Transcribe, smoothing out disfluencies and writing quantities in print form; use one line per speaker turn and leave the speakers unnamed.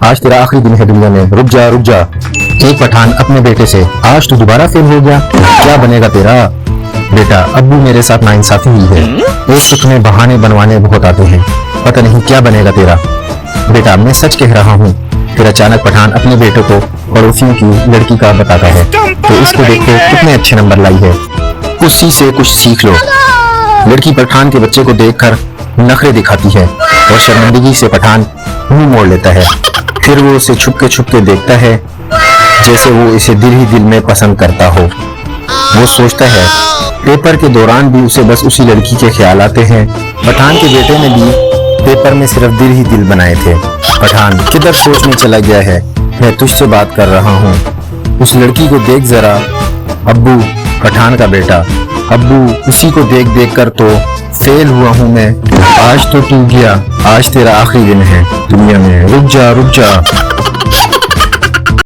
आज तेरा आखिरी दिन है दुनिया में, रुक जा रुक जा। एक पठान अपने बेटे से, आज तू दोबारा फेल हो गया, क्या बनेगा तेरा? बेटा, अब्बू मेरे साथ नाइंसाफी हुई है, एक सुख में बहाने बनवाने बहुत आते हैं, पता नहीं क्या बनेगा तेरा। बेटा, मैं सच कह रहा हूँ। फिर अचानक पठान अपने बेटे को पड़ोसियों की लड़की का बताता है, तो इसको देखो कितने अच्छे नंबर लाई है, उसी से कुछ सीख लो। लड़की पठान के बच्चे को देखकर नखरे दिखाती है और शर्मिंदगी से पठान मुंह मोड़ लेता है। फिर वो उसे छुपके देखता है, जैसे वो इसे दिल ही दिल में पसंद करता हो। वो सोचता है पेपर के दौरान भी उसे बस उसी लड़की के ख्याल आते हैं। पठान के बेटे ने भी पेपर में सिर्फ दिल ही दिल बनाए थे। पठान किधर सोचने चला गया है, मैं तुझसे बात कर रहा हूँ, उस लड़की को देख जरा। अब्बू, पठान का बेटा, अब्बू उसी को देख कर तो फेल हुआ हूँ मैं, आज तो तू गया, आज तेरा आखिरी दिन है दुनिया में, रुक जा रुक जा।